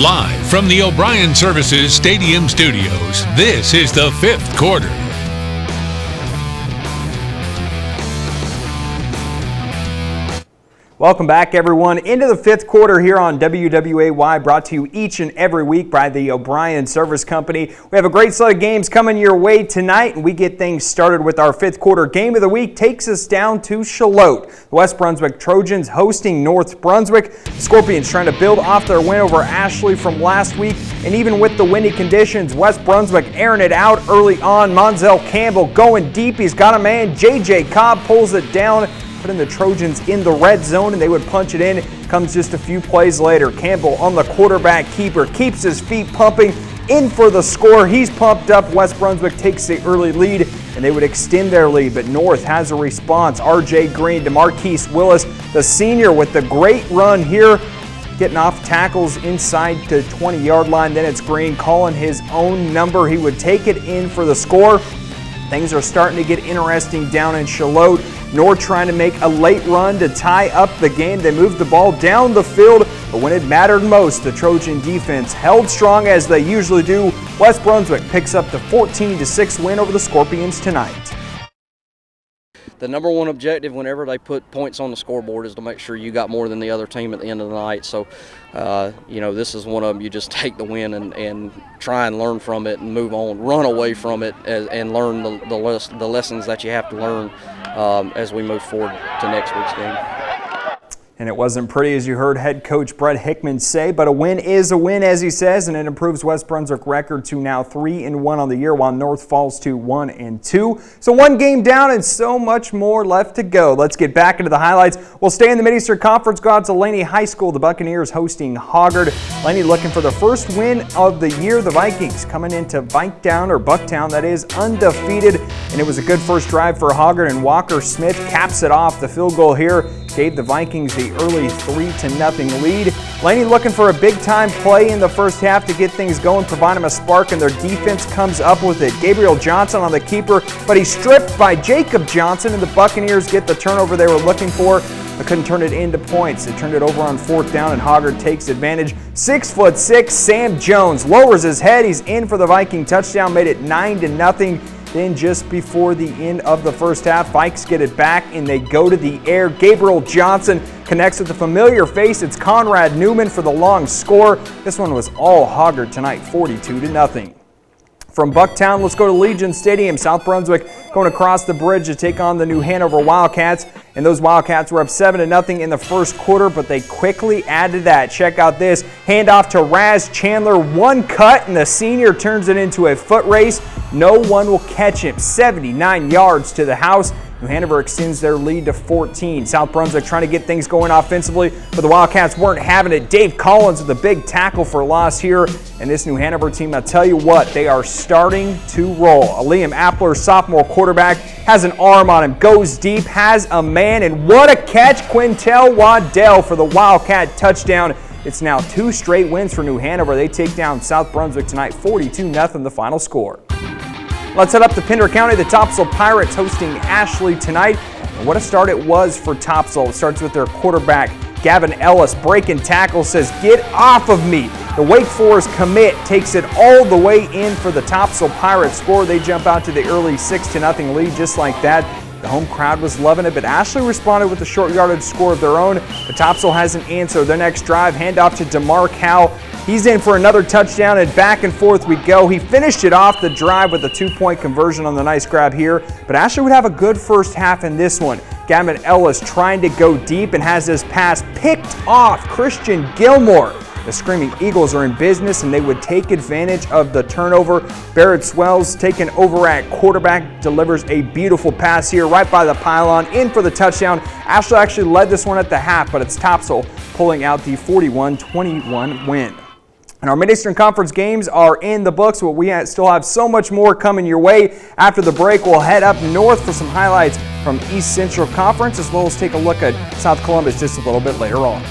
Live from the O'Brien Services Stadium Studios, this is the fifth quarter. Welcome back, everyone, into the fifth quarter here on WWAY, brought to you each and every week by the O'Brien Service Company. We have a great slate of games coming your way tonight, and we get things started with our fifth quarter game of the week. Takes us down to Charlotte. The West Brunswick Trojans hosting North Brunswick. The Scorpions trying to build off their win over Ashley from last week, and even with the windy conditions, West Brunswick airing it out early on. Monzel Campbell going deep. He's got a man. J.J. Cobb pulls it down, putting the Trojans in the red zone, and they would punch it in. Comes just a few plays later. Campbell on the quarterback keeper, keeps his feet pumping, in for the score. He's pumped up. West Brunswick takes the early lead, and they would extend their lead, but North has a response. R.J. Green to Marquise Willis, the senior, with the great run here, getting off tackles inside the 20-yard line. Then it's Green calling his own number. He would take it in for the score. Things are starting to get interesting down in Charlotte. North trying to make a late run to tie up the game. They moved the ball down the field, but when it mattered most, the Trojan defense held strong as they usually do. West Brunswick picks up the 14-6 win over the Scorpions tonight. The number one objective whenever they put points on the scoreboard is to make sure you got more than the other team at the end of the night. So, this is one of them. You just take the win and try and learn from it and move on. Run away from it and learn the lessons that you have to learn as we move forward to next week's game. And it wasn't pretty, as you heard head coach Brett Hickman say, but a win is a win, as he says, and it improves West Brunswick record to now 3-1 on the year, while North falls to 1-2. So one game down and so much more left to go. Let's get back into the highlights. We'll stay in the Mid-Eastern Conference, go out to Laney High School. The Buccaneers hosting Hoggard. Laney looking for the first win of the year. The Vikings coming into Bucktown, that is, undefeated, and it was a good first drive for Hoggard, and Walker Smith caps it off. The field goal here gave the Vikings the early 3-0 lead. Laney looking for a big-time play in the first half to get things going, provide them a spark, and their defense comes up with it. Gabriel Johnson on the keeper, but he's stripped by Jacob Johnson, and the Buccaneers get the turnover they were looking for, but couldn't turn it into points. They turned it over on fourth down, and Hoggard takes advantage. 6'6", Sam Jones lowers his head. He's in for the Viking touchdown, made it 9-0. Then just before the end of the first half, Vikes get it back and they go to the air. Gabriel Johnson connects with a familiar face. It's Conrad Newman for the long score. This one was all Hoggard tonight, 42-0. From Bucktown, let's go to Legion Stadium. South Brunswick going across the bridge to take on the New Hanover Wildcats. And those Wildcats were up 7-0 in the first quarter, but they quickly added that. Check out this. Handoff to Raz Chandler. One cut, and the senior turns it into a foot race. No one will catch him. 79 yards to the house. New Hanover extends their lead to 14. South Brunswick trying to get things going offensively, but the Wildcats weren't having it. Dave Collins with a big tackle for loss here. And this New Hanover team, I'll tell you what, they are starting to roll. Liam Appler, sophomore quarterback, has an arm on him, goes deep, has a man, and what a catch. Quintel Waddell for the Wildcat touchdown. It's now 2 straight wins for New Hanover. They take down South Brunswick tonight, 42-0 the final score. Let's head up to Pender County. The Topsail Pirates hosting Ashley tonight. And what a start it was for Topsail. It starts with their quarterback, Gavin Ellis, breaking tackle, says, "Get off of me." The Wake Forest commit takes it all the way in for the Topsail Pirates score. They jump out to the early 6-0 lead just like that. The home crowd was loving it, but Ashley responded with a short yardage score of their own. The Topsail has an answer. Their next drive, handoff to DeMar Cowell. He's in for another touchdown, and back and forth we go. He finished it off the drive with a 2-point conversion on the nice grab here, but Ashley would have a good first half in this one. Gavin Ellis trying to go deep and has his pass picked off. Christian Gilmore. The Screaming Eagles are in business, and they would take advantage of the turnover. Barrett Swells taken over at quarterback, delivers a beautiful pass here right by the pylon, in for the touchdown. Ashley actually led this one at the half, but it's Topsail pulling out the 41-21 win. And our Mid-Eastern Conference games are in the books, but we still have so much more coming your way. After the break, we'll head up north for some highlights from East Central Conference, as well as take a look at South Columbus just a little bit later on.